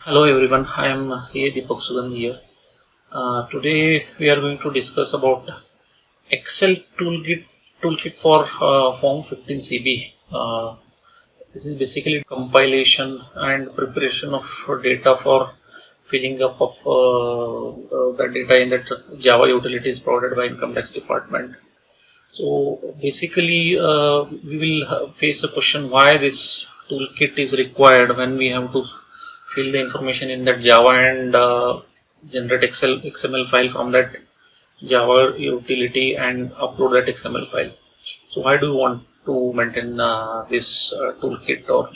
Hello everyone, I am CA Deepak Sugandhi here. Today we are going to discuss about Excel toolkit for Form 15CB. This is basically compilation and preparation of data for filling up of the data in that Java utilities provided by Income Tax Department. So basically we will face a question why this toolkit is required when we have to fill the information in that Java and generate XML file from that Java utility and upload that XML file. So why do you want to maintain this toolkit or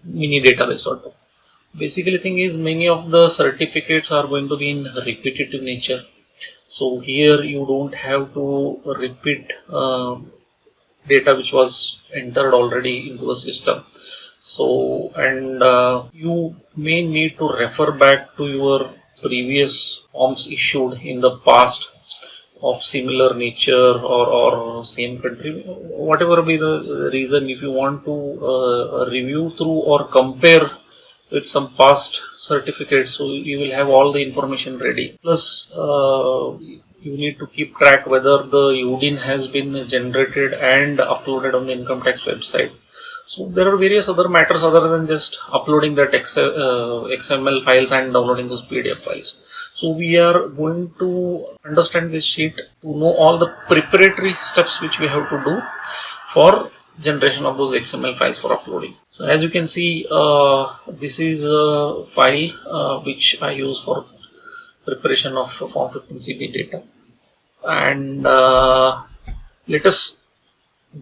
mini database sort of? Basically, thing is many of the certificates are going to be in repetitive nature. So here you don't have to repeat data which was entered already into the system. So and you may need to refer back to your previous forms issued in the past of similar nature or same country, whatever be the reason. If you want to review through or compare with some past certificates, so you will have all the information ready. Plus you need to keep track whether the UDIN has been generated and uploaded on the income tax website. So there are various other matters other than just uploading that XML files and downloading those PDF files. So we are going to understand this sheet to know all the preparatory steps which we have to do for generation of those XML files for uploading. So as you can see, this is a file which I use for preparation of Form 15CB data, and let us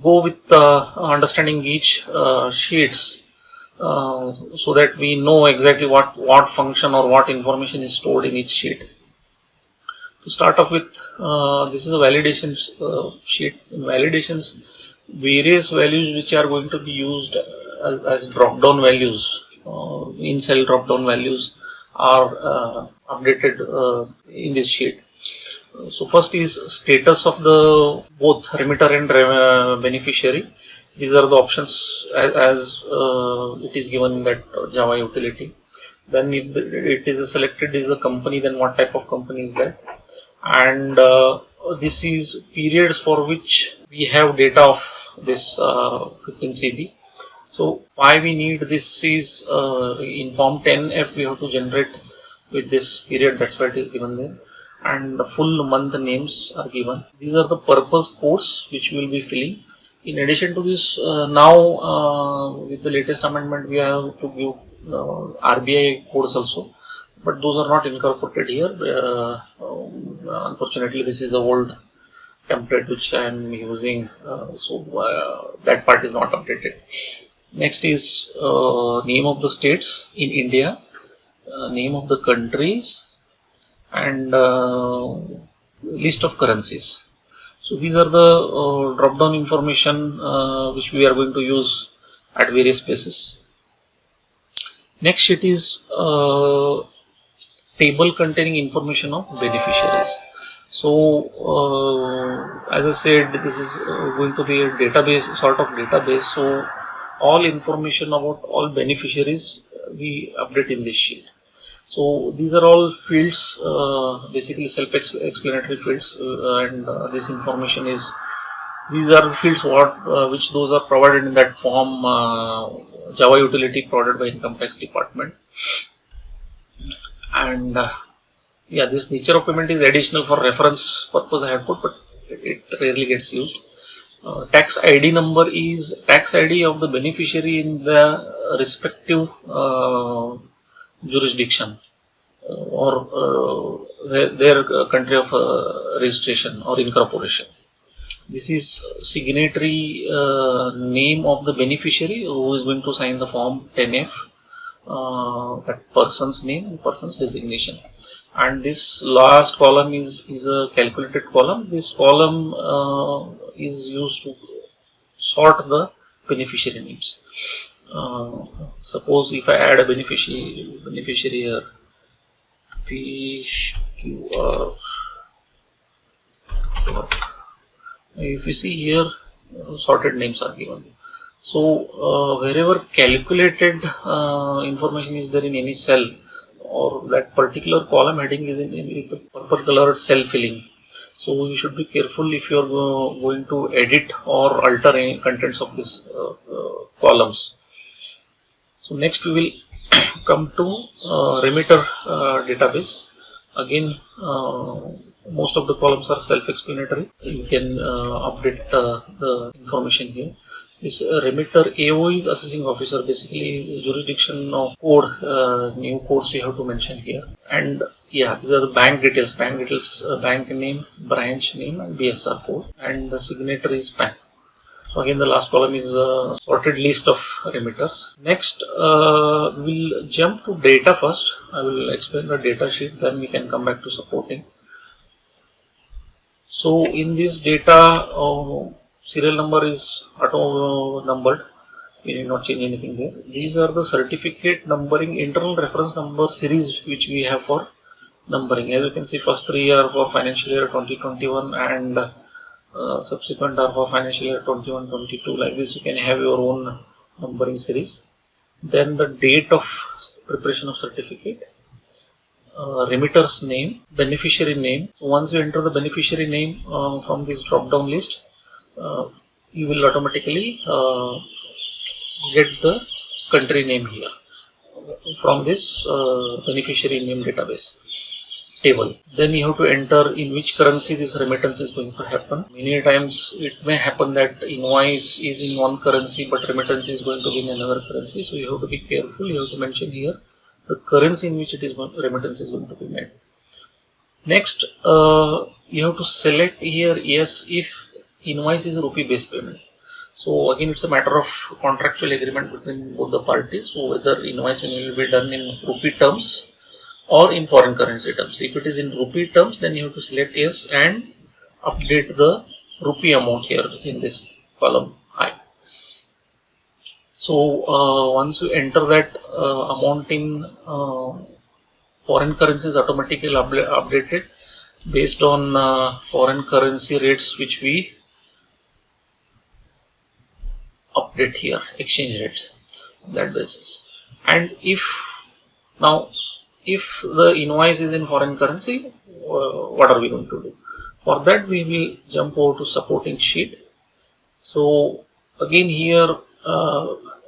go with understanding each sheets so that we know exactly what function or what information is stored in each sheet. To start off with, this is a validations sheet. In validations, various values which are going to be used as drop down values, in cell drop down values are updated in this sheet. So first is status of the both remitter and beneficiary. These are the options as it is given in that Java utility. Then if it is selected is a company, then what type of company is that? And this is periods for which we have data of this 15CB. So why we need this is in Form 10F we have to generate with this period, that's why it is given there, and the full month names are given. These are the purpose codes which we will be filling. In addition to this, now with the latest amendment we have to give RBI codes also, but those are not incorporated here. Unfortunately, this is a old template which I am using, so that part is not updated. Next is name of the states in India, name of the countries, and list of currencies. So these are the drop down information which we are going to use at various places. Next sheet is table containing information of beneficiaries. So as I said, this is going to be a database, sort of database. So all information about all beneficiaries we update in this sheet. So these are all fields, basically self-explanatory fields, and this information is, these are fields which those are provided in that form Java utility provided by Income Tax Department. And yeah, this nature of payment is additional for reference purpose I have put, but it rarely gets used. Tax ID number is tax ID of the beneficiary in the respective jurisdiction or their country of registration or incorporation. This is signatory name of the beneficiary who is going to sign the Form 10F, that person's name, person's designation. And this last column is a calculated column. This column is used to sort the beneficiary names. Suppose if I add a beneficiary here, PQR. If you see here, sorted names are given. So wherever calculated information is there in any cell, or that particular column heading is in the purple colored cell filling. So you should be careful if you are going to edit or alter any contents of these columns. So next we will come to remitter database. Again, most of the columns are self-explanatory. You can update the information here. This remitter AO is assessing officer, basically jurisdiction of code, new codes you have to mention here. And yeah, these are the bank details, bank name, branch name, and BSR code, and the signatory is PAN. So again, the last column is a sorted list of remitters. Next, we'll jump to data first. I will explain the data sheet, then we can come back to supporting. So in this data, serial number is auto numbered. We need not change anything there. These are the certificate numbering internal reference number series which we have for numbering. As you can see, first 3 are for financial year 2021 and subsequent are for financial year 21-22. Like this, you can have your own numbering series. Then the date of preparation of certificate, remitter's name, beneficiary name. So once you enter the beneficiary name from this drop down list, you will automatically get the country name here from this beneficiary name database table. Then you have to enter in which currency this remittance is going to happen. Many times it may happen that invoice is in one currency but remittance is going to be in another currency. So you have to be careful. You have to mention here the currency in which it is remittance is going to be made. Next, you have to select here yes if invoice is rupee based payment. So again, it's a matter of contractual agreement between both the parties. So whether invoicing will be done in rupee terms or in foreign currency terms. If it is in rupee terms, then you have to select yes and update the rupee amount here in this column I. So once you enter that amount in foreign currency is automatically updated based on foreign currency rates which we update here, exchange rates on that basis. And if the invoice is in foreign currency, what are we going to do? For that, we will jump over to supporting sheet. So again here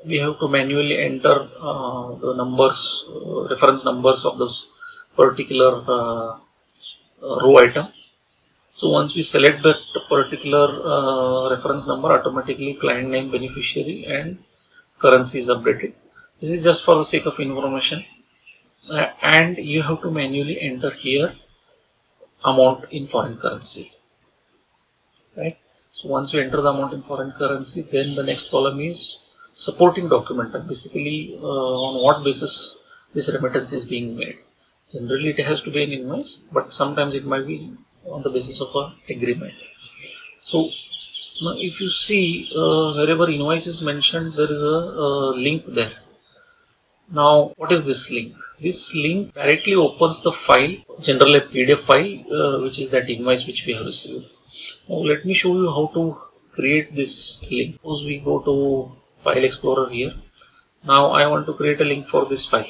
we have to manually enter the numbers, reference numbers of those particular row item. So once we select that particular reference number, automatically client name, beneficiary and currency is updated. This is just for the sake of information. And you have to manually enter here amount in foreign currency, right? So once you enter the amount in foreign currency, then the next column is supporting document, and basically on what basis this remittance is being made. Generally it has to be an invoice, but sometimes it might be on the basis of an agreement. So now if you see wherever invoice is mentioned, there is a link there. Now what is this link? This link directly opens the file, generally a PDF file, which is that invoice which we have received. Now let me show you how to create this link. Suppose we go to File Explorer here. Now I want to create a link for this file.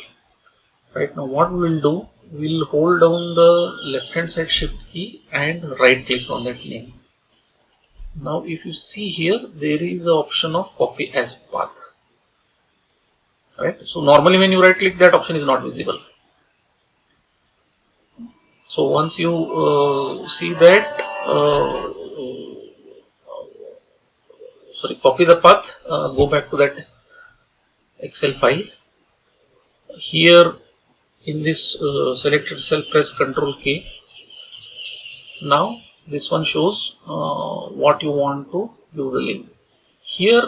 Right now what we will do, we will hold down the left hand side shift key and right click on that link. Now if you see here, there is an option of copy as path. Right. So normally when you right click, that option is not visible. So once you see that, copy the path, go back to that Excel file. Here in this selected cell, press Ctrl K. Now this one shows what you want to do the link. Here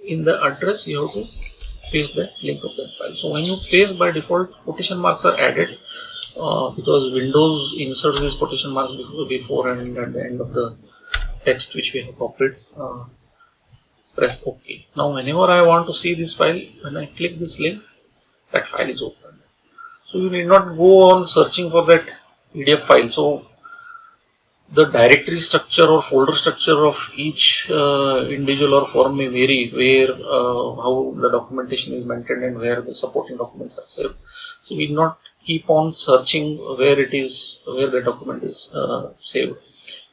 in the address, you have to paste the link of that file. So when you paste, by default quotation marks are added because Windows inserts these quotation marks before and at the end of the text which we have copied. Press OK. Now whenever I want to see this file, when I click this link, that file is opened. So you need not go on searching for that PDF file. So the directory structure or folder structure of each individual or firm may vary, where how the documentation is maintained and where the supporting documents are saved. So we not keep on searching where the document is saved.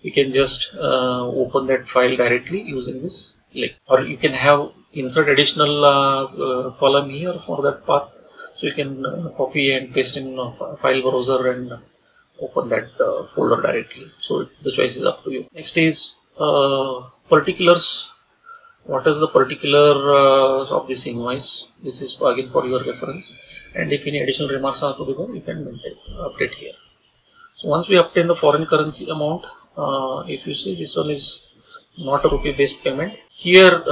You can just open that file directly using this link, or you can have insert additional column here for that path. So you can copy and paste in file browser and open that folder directly. So the choice is up to you. Next is particulars. What is the particular of this invoice? This is again for your reference. And if any additional remarks are to be done, you can update here. So once we obtain the foreign currency amount, if you see, this one is not a rupee based payment. Here,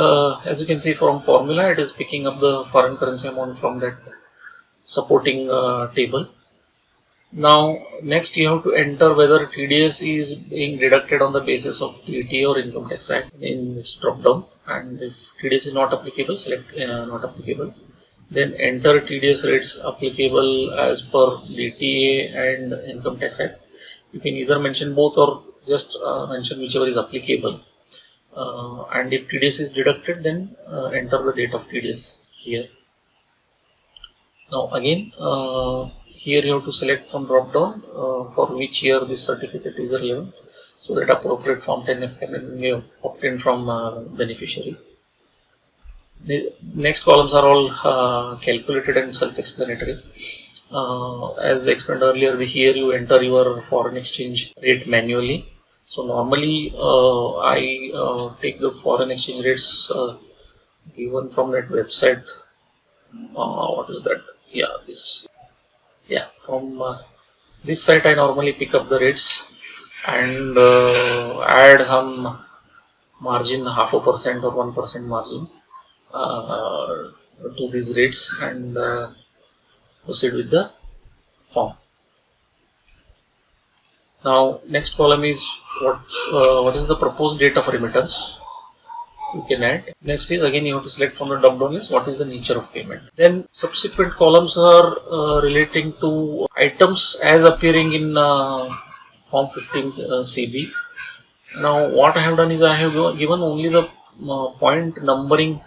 as you can see from formula, it is picking up the foreign currency amount from that supporting table. Now next you have to enter whether TDS is being deducted on the basis of DTA or Income Tax Act in this drop down, and if TDS is not applicable, select not applicable. Then enter TDS rates applicable as per DTA and Income Tax Act. You can either mention both or just mention whichever is applicable. And if TDS is deducted, then enter the date of TDS here. Now again, here you have to select from drop down for which year this certificate is relevant, so that appropriate form 10F can be obtained from beneficiary. The next columns are all calculated and self-explanatory. As explained earlier, here you enter your foreign exchange rate manually. So normally I take the foreign exchange rates given from that website. What is that? Yeah, this. Yeah, from this site I normally pick up the rates and add some margin, 0.5% or 1% margin to these rates and proceed with the form. Now next column is what is the proposed date of remittance. You can add. Next is again you have to select from the drop down list what is the nature of payment. Then subsequent columns are relating to items as appearing in form 15 CB. Now what I have done is I have given only the point numbering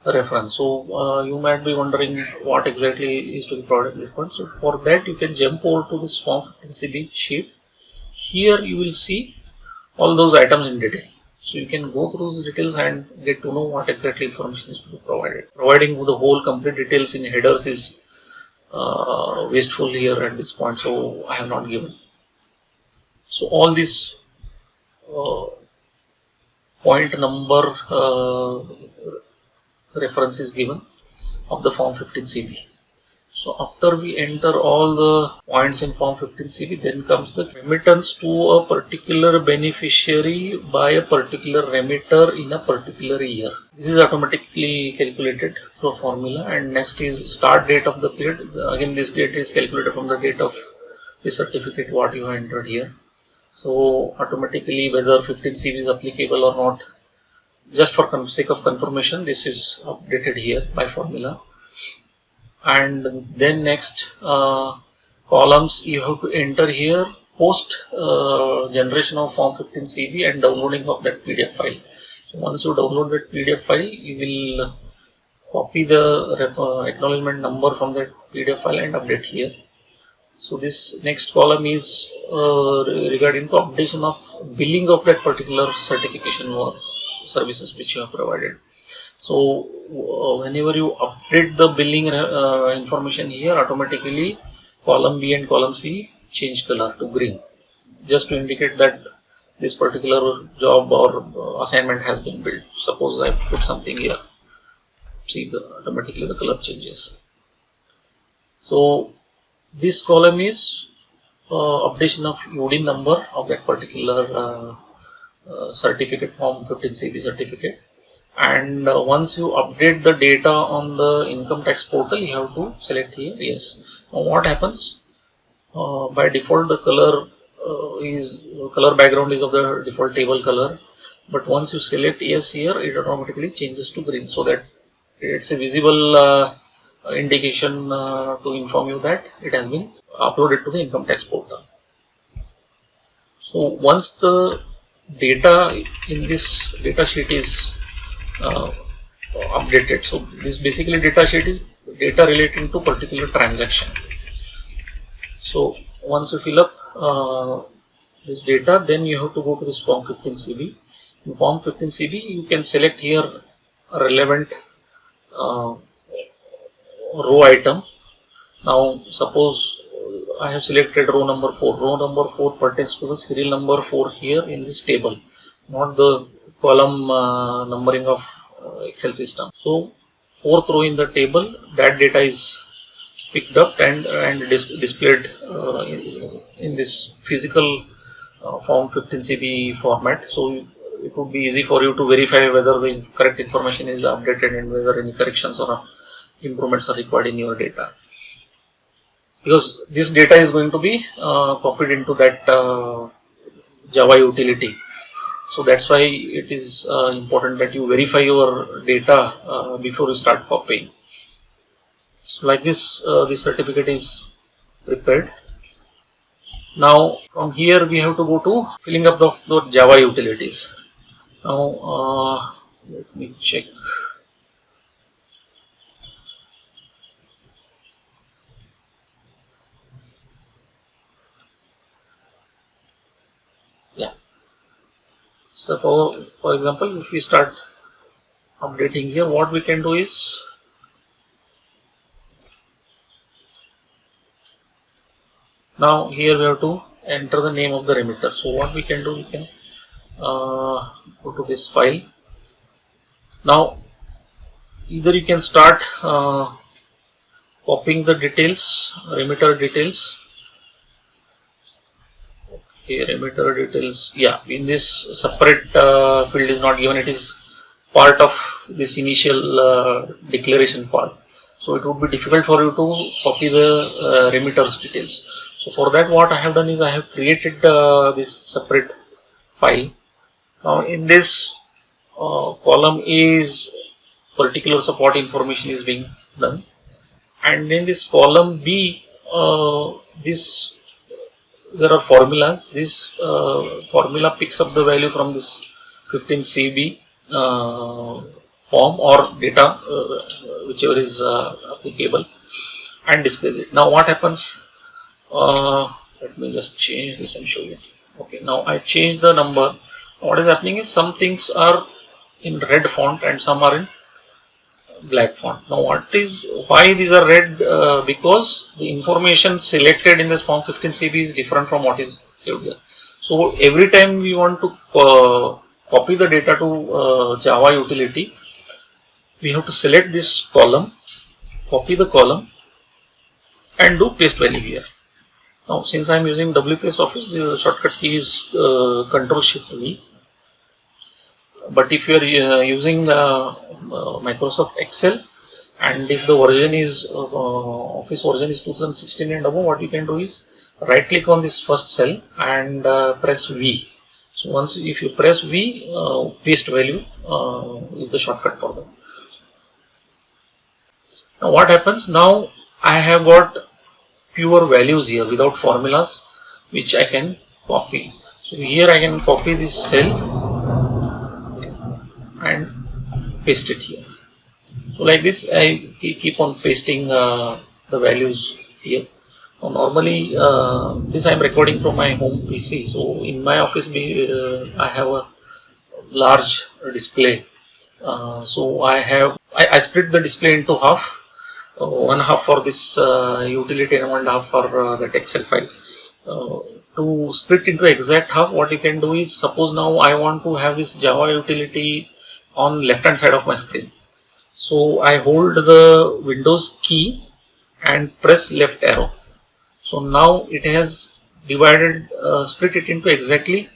reference. So you might be wondering what exactly is to be provided at this point. So for that you can jump over to this form 15 CB sheet. Here you will see all those items in detail. So you can go through the details and get to know what exactly information is to be provided. Providing the whole complete details in headers is wasteful here at this point, so I have not given. So all this point number reference is given of the form 15 CB. So after we enter all the points in form 15 CB, then comes the remittance to a particular beneficiary by a particular remitter in a particular year. This is automatically calculated through a formula, and next is start date of the period. Again, this date is calculated from the date of the certificate what you have entered here. So automatically whether 15 CB is applicable or not, just for sake of confirmation, this is updated here by formula. And then next columns you have to enter here post generation of form 15 CB and downloading of that PDF file. So once you download that PDF file, you will copy the acknowledgement number from that PDF file and update here. So this next column is regarding the updation of billing of that particular certification or services which you have provided. So whenever you update the billing information here, automatically column B and column C change color to green, just to indicate that this particular job or assignment has been billed. Suppose I put something here, see automatically the color changes. So this column is updation of UD number of that particular certificate, form 15 CB certificate. And once you update the data on the income tax portal, you have to select here yes. Now what happens? By default the color background is of the default table color, but once you select yes here, it automatically changes to green, so that it's a visible indication to inform you that it has been uploaded to the income tax portal. So once the data in this data sheet is updated, so this basically data sheet is data relating to particular transaction. So once you fill up this data, then you have to go to this form 15CB. In form 15CB, you can select here a relevant row item. Now suppose I have selected row number 4. Row number 4 pertains to the serial number 4 here in this table, not the column numbering of Excel system. So fourth row in the table, that data is picked up and displayed in this physical form 15CB format. So it would be easy for you to verify whether the correct information is updated and whether any corrections or improvements are required in your data, because this data is going to be copied into that Java utility. So that's why it is important that you verify your data before you start copying. So like this, this certificate is prepared. Now from here we have to go to filling up the Java utilities. Now let me check. Yeah. So for example, if we start updating here, what we can do is now here we have to enter the name of the remitter. So what we can do, we can go to this file. Now either you can start copying the details, remitter details. Okay, remitter details. Yeah, in this separate field is not given. It is part of this initial declaration part. So it would be difficult for you to copy the remitters details. So for that, what I have done is I have created this separate file. Now in this column is particular support information is being done, and in this column B, this there are formulas. This formula picks up the value from this 15CB form or data, whichever is applicable, and displays it. Now what happens? Let me just change this and show you. Okay, now I change the number. What is happening is some things are in red font and some are in black font. Now why these are red? Because the information selected in this form 15CB is different from what is saved there. So every time we want to copy the data to Java utility, we have to select this column, copy the column, and do paste value here. Now since I am using WPS Office, the shortcut key is Ctrl Shift V. But if you are using Microsoft Excel, and if the version is Office version is 2016 and above, what you can do is right click on this first cell and press V. So once if you press V, paste value is the shortcut for them. Now what happens? Now I have got pure values here without formulas, which I can copy. So here I can copy this cell and paste it here. So like this, I keep on pasting the values here. Now normally, this I am recording from my home PC. So in my office, I have a large display. So I split the display into half. One half for this utility and one half for that Excel file. To split into exact half, what you can do is, suppose now I want to have this Java utility on left hand side of my screen. So I hold the Windows key and press left arrow. So now it has divided, split it into exactly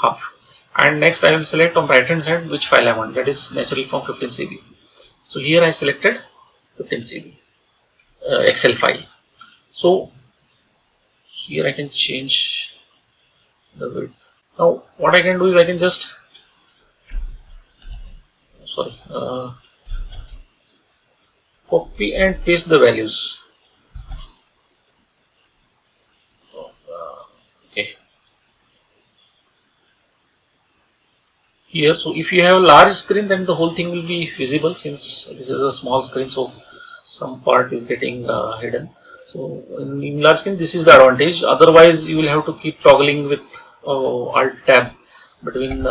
half. And next I will select on right hand side which file I want, that is naturally from 15CB. So here I selected 15CB Excel file. So here I can change the width. Now what I can do is I can just copy and paste the values. Okay. here. So if you have a large screen, then the whole thing will be visible, since this is a small screen, so some part is getting hidden. So in large screen, this is the advantage. Otherwise, you will have to keep toggling with Alt Tab between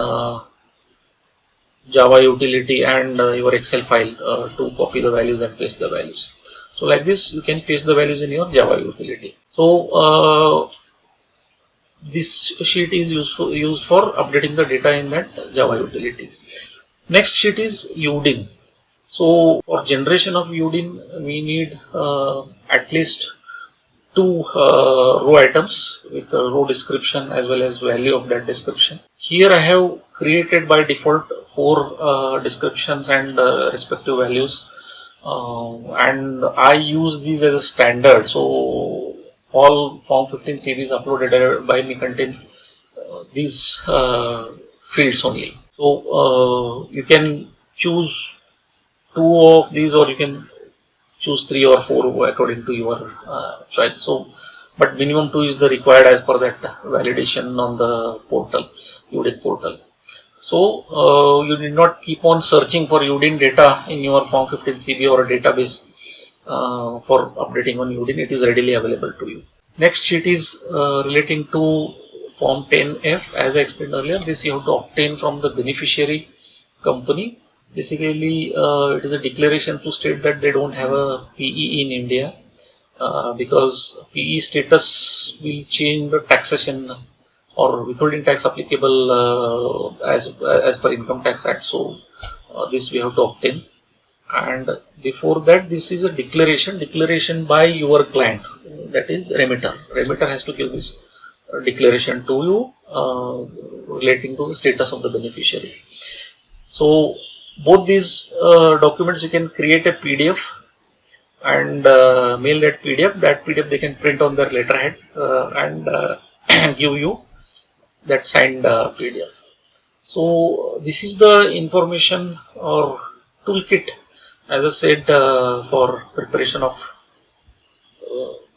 Java utility and your Excel file to copy the values and paste the values. So like this, you can paste the values in your Java utility. So this sheet is used for updating the data in that Java utility. Next sheet is UDIN. So for generation of UDIN, we need at least 2 row items with a row description as well as value of that description. Here I have created by default 4 descriptions and respective values, and I use these as a standard. So all Form 15 CVs uploaded by me contain these fields only. So you can choose 2 of these, or you can choose 3 or 4 according to your choice. So, but minimum 2 is the required as per that validation on the portal, UDIN portal. So you need not keep on searching for UDIN data in your Form 15 CB or a database for updating on UDIN. It is readily available to you. Next sheet is relating to Form 10F. As I explained earlier, this you have to obtain from the beneficiary company. Basically, it is a declaration to state that they don't have a PE in India, because PE status will change the taxation or withholding tax applicable as per Income Tax Act. So this we have to obtain. And before that, this is a declaration by your client, that is remitter. Remitter has to give this declaration to you relating to the status of the beneficiary. So both these documents, you can create a PDF and mail that PDF. That PDF they can print on their letterhead and give you that signed PDF. So this is the information or toolkit, as I said, for preparation of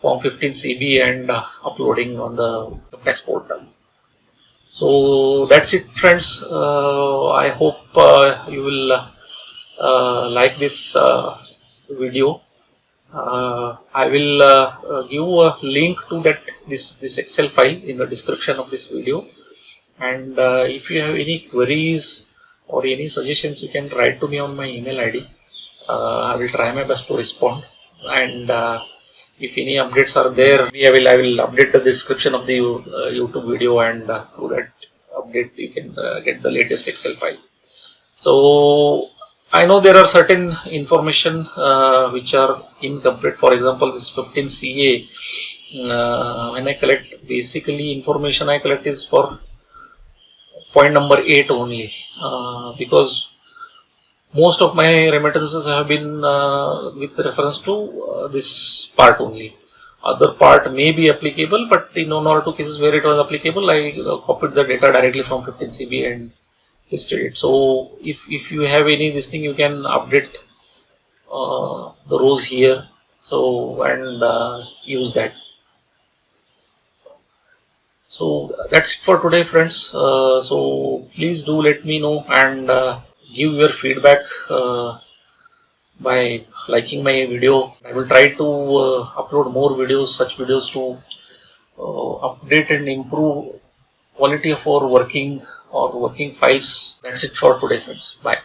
Form 15 CB and uploading on the tax portal. So that's it, friends. I hope you will like this video. I will give a link to this Excel file in the description of this video. And if you have any queries or any suggestions, you can write to me on my email ID. I will try my best to respond. And if any updates are there, I will update the description of the YouTube video, and through that update you can get the latest Excel file. So I know there are certain information which are incomplete. For example, this 15 CA, when I collect, basically information I collect is for point number 8 only, because most of my remittances have been with reference to this part only. Other part may be applicable, but in 1 or 2 cases where it was applicable, I copied the data directly from 15 CB and pasted it. So if you have any this thing, you can update the rows here. So and use that. So that's it for today, friends. So please do let me know and give your feedback by liking my video. I will try to upload more videos, such videos, to update and improve quality of our working files. That's it for today, friends. Bye.